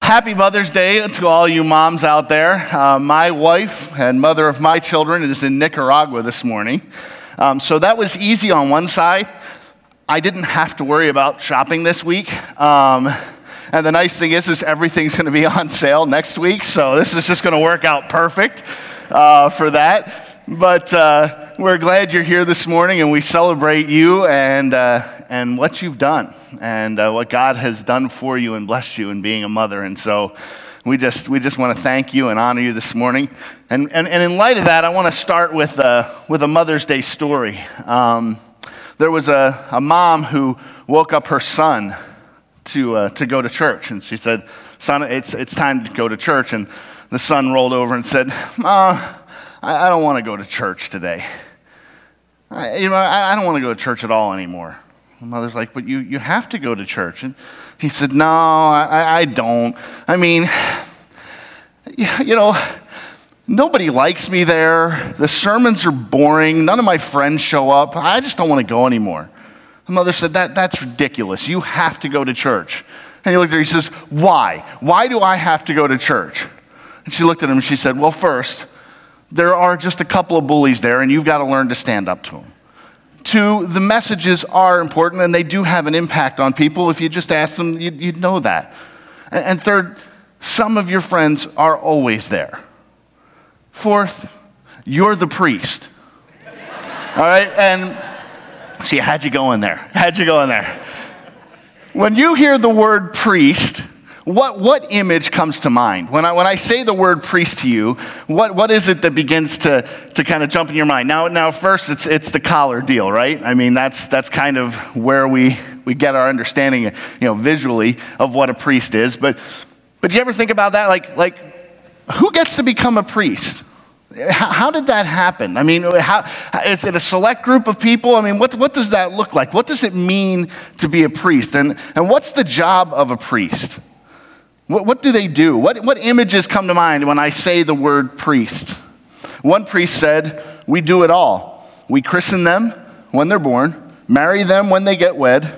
Happy Mother's Day to all you moms out there. My wife and mother of my children is in Nicaragua this morning. So that was easy on one side. I didn't have to worry about shopping this week. And the nice thing is everything's going to be on sale next week. So this is just going to work out perfect for that. But we're glad you're here this morning, and we celebrate you and what you've done and what God has done for you and blessed you in being a mother. And so we just want to thank you and honor you this morning. And in light of that, I want to start with a Mother's Day story. There was a mom who woke up her son to go to church, and she said, "Son, it's time to go to church." And the son rolled over and said, I don't want to go to church today. I don't want to go to church at all anymore. The mother's like, "But you have to go to church." And he said, "No, I don't. I mean, nobody likes me there. The sermons are boring. None of my friends show up. I just don't want to go anymore." The mother said, That's ridiculous. You have to go to church." And he looked at her, he says, "Why? Why do I have to go to church?" And she looked at him and she said, "Well, first, there are just a couple of bullies there, and you've got to learn to stand up to them. Two, the messages are important, and they do have an impact on people. If you just ask them, you'd know that. And third, some of your friends are always there. Fourth, you're the priest." All right, and see, how'd you go in there? When you hear the word priest, what image comes to mind? When I say the word priest to you, what is it that begins to kind of jump in your mind? Now first, it's the collar deal, right? I mean, that's kind of where we get our understanding, visually of what a priest is. But do you ever think about that? Like who gets to become a priest? How did that happen? I mean, is it a select group of people? I mean, what does that look like? What does it mean to be a priest? And what's the job of a priest? What do they do? What images come to mind when I say the word priest? One priest said, "We do it all. We christen them when they're born, marry them when they get wed.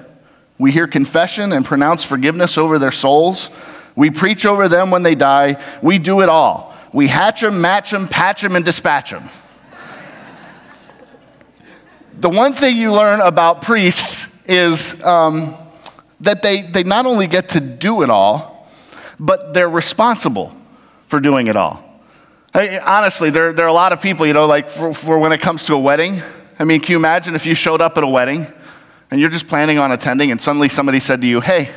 We hear confession and pronounce forgiveness over their souls. We preach over them when they die. We do it all. We hatch them, match them, patch them, and dispatch them." The one thing you learn about priests is that they not only get to do it all, but they're responsible for doing it all. Honestly, there are a lot of people, like for when it comes to a wedding. I mean, can you imagine if you showed up at a wedding and you're just planning on attending and suddenly somebody said to you, "Hey,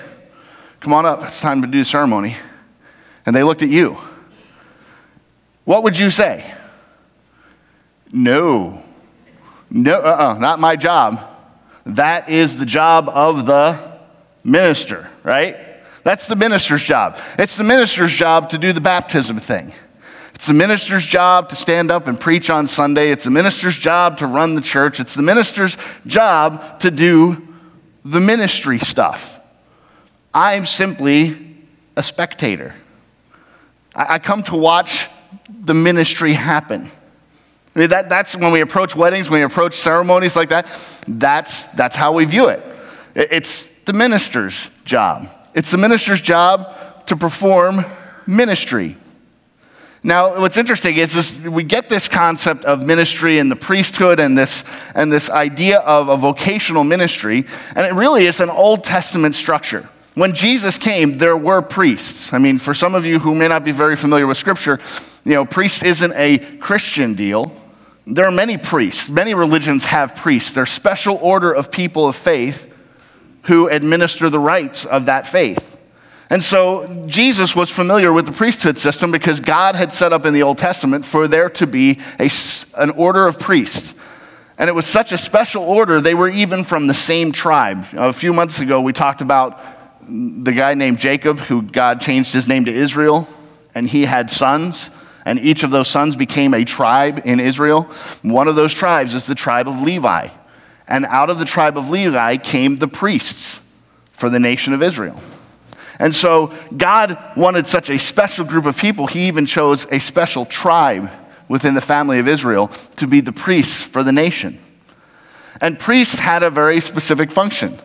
come on up, it's time to do the ceremony." And they looked at you. What would you say? No, not my job. That is the job of the minister, right? That's the minister's job. It's the minister's job to do the baptism thing. It's the minister's job to stand up and preach on Sunday. It's the minister's job to run the church. It's the minister's job to do the ministry stuff. I'm simply a spectator. I come to watch the ministry happen. I mean, that's when we approach weddings, when we approach ceremonies like that, that's how we view it. It's the minister's job. It's the minister's job to perform ministry. Now, what's interesting is we get this concept of ministry and the priesthood and this idea of a vocational ministry, and it really is an Old Testament structure. When Jesus came, there were priests. I mean, for some of you who may not be very familiar with Scripture, priest isn't a Christian deal. There are many priests. Many religions have priests. They're a special order of people of faith who administer the rites of that faith. And so Jesus was familiar with the priesthood system because God had set up in the Old Testament for there to be an order of priests. And it was such a special order, they were even from the same tribe. A few months ago, we talked about the guy named Jacob, who God changed his name to Israel, and he had sons, and each of those sons became a tribe in Israel. One of those tribes is the tribe of Levi. And out of the tribe of Levi came the priests for the nation of Israel. And so God wanted such a special group of people, he even chose a special tribe within the family of Israel to be the priests for the nation. And priests had a very specific function.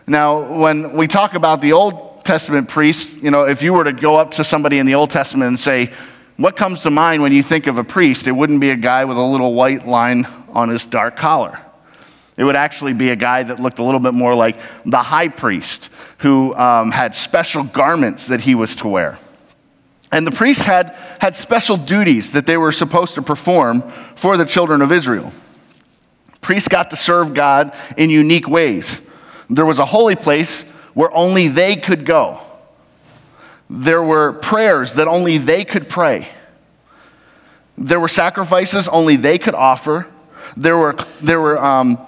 Now, when we talk about the Old Testament priest, if you were to go up to somebody in the Old Testament and say, what comes to mind when you think of a priest? It wouldn't be a guy with a little white line on his dark collar. It would actually be a guy that looked a little bit more like the high priest, who had special garments that he was to wear. And the priests had special duties that they were supposed to perform for the children of Israel. Priests got to serve God in unique ways. There was a holy place where only they could go. There were prayers that only they could pray. There were sacrifices only they could offer. There were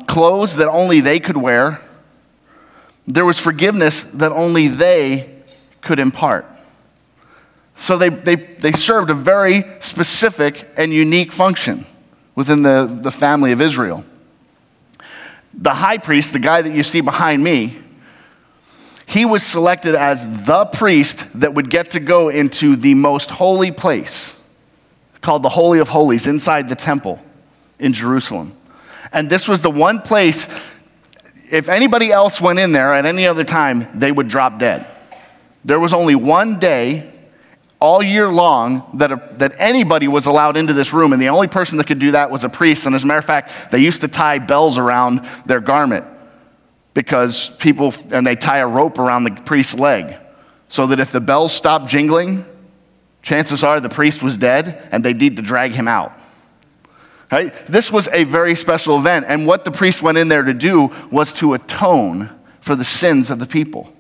clothes that only they could wear. There was forgiveness that only they could impart. So they served a very specific and unique function within the family of Israel. The high priest, the guy that you see behind me, he was selected as the priest that would get to go into the most holy place, called the Holy of Holies, inside the temple in Jerusalem. And this was the one place, if anybody else went in there at any other time, they would drop dead. There was only one day all year long that anybody was allowed into this room, and the only person that could do that was a priest. And as a matter of fact, they used to tie bells around their garment, because they tie a rope around the priest's leg, so that if the bells stopped jingling, chances are the priest was dead and they need to drag him out. Right? This was a very special event, and what the priest went in there to do was to atone for the sins of the people.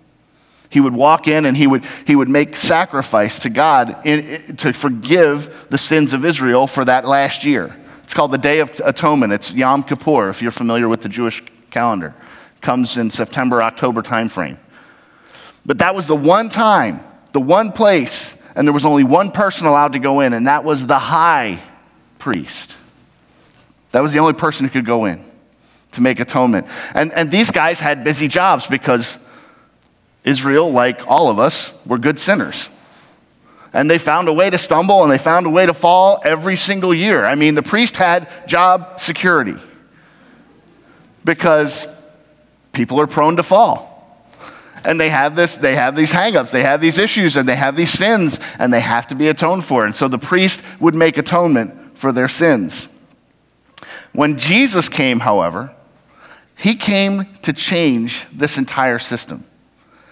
He would walk in and he would make sacrifice to God to forgive the sins of Israel for that last year. It's called the Day of Atonement. It's Yom Kippur, if you're familiar with the Jewish calendar. It comes in September, October timeframe. But that was the one time, the one place, and there was only one person allowed to go in, and that was the high priest. That was the only person who could go in to make atonement. And these guys had busy jobs, because Israel, like all of us, were good sinners. And they found a way to stumble and they found a way to fall every single year. I mean, the priest had job security, because people are prone to fall. And they have these hang-ups, they have these issues, and they have these sins, and they have to be atoned for. And so the priest would make atonement for their sins. When Jesus came, however, he came to change this entire system.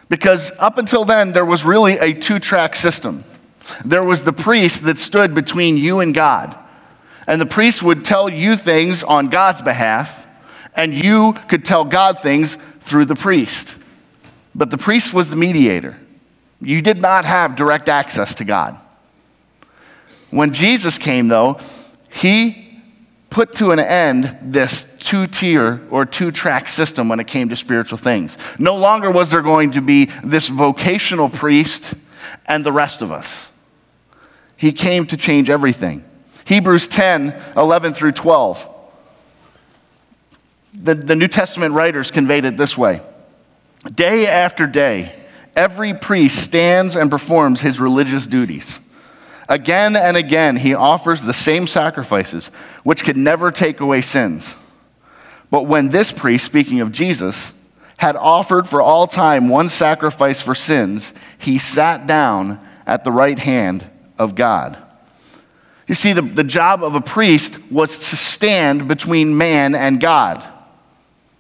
Because up until then, there was really a two-track system. There was the priest that stood between you and God. And the priest would tell you things on God's behalf, and you could tell God things through the priest. But the priest was the mediator. You did not have direct access to God. When Jesus came, though, he put to an end this two-tier or two-track system when it came to spiritual things. No longer was there going to be this vocational priest and the rest of us. He came to change everything. Hebrews 10:11 through 12. The New Testament writers conveyed it this way. Day after day, every priest stands and performs his religious duties. Again and again, he offers the same sacrifices, which could never take away sins. But when this priest, speaking of Jesus, had offered for all time one sacrifice for sins, he sat down at the right hand of God. You see, the job of a priest was to stand between man and God.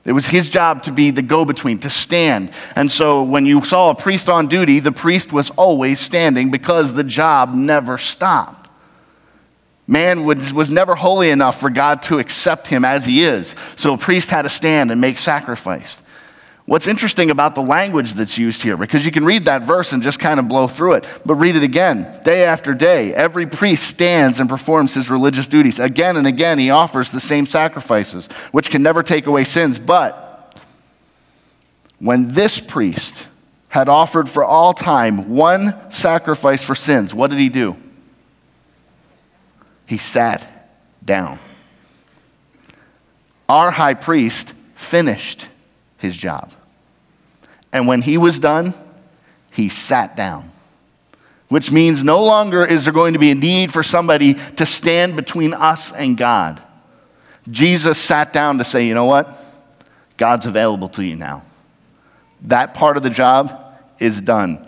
It was his job to be the go-between, to stand. And so when you saw a priest on duty, the priest was always standing, because the job never stopped. Man was never holy enough for God to accept him as he is. So a priest had to stand and make sacrifice. What's interesting about the language that's used here, because you can read that verse and just kind of blow through it, but read it again. Day after day, every priest stands and performs his religious duties. Again and again, he offers the same sacrifices, which can never take away sins. But when this priest had offered for all time one sacrifice for sins, what did he do? He sat down. Our high priest finished his job. And when he was done, he sat down. Which means no longer is there going to be a need for somebody to stand between us and God. Jesus sat down to say, you know what? God's available to you now. That part of the job is done.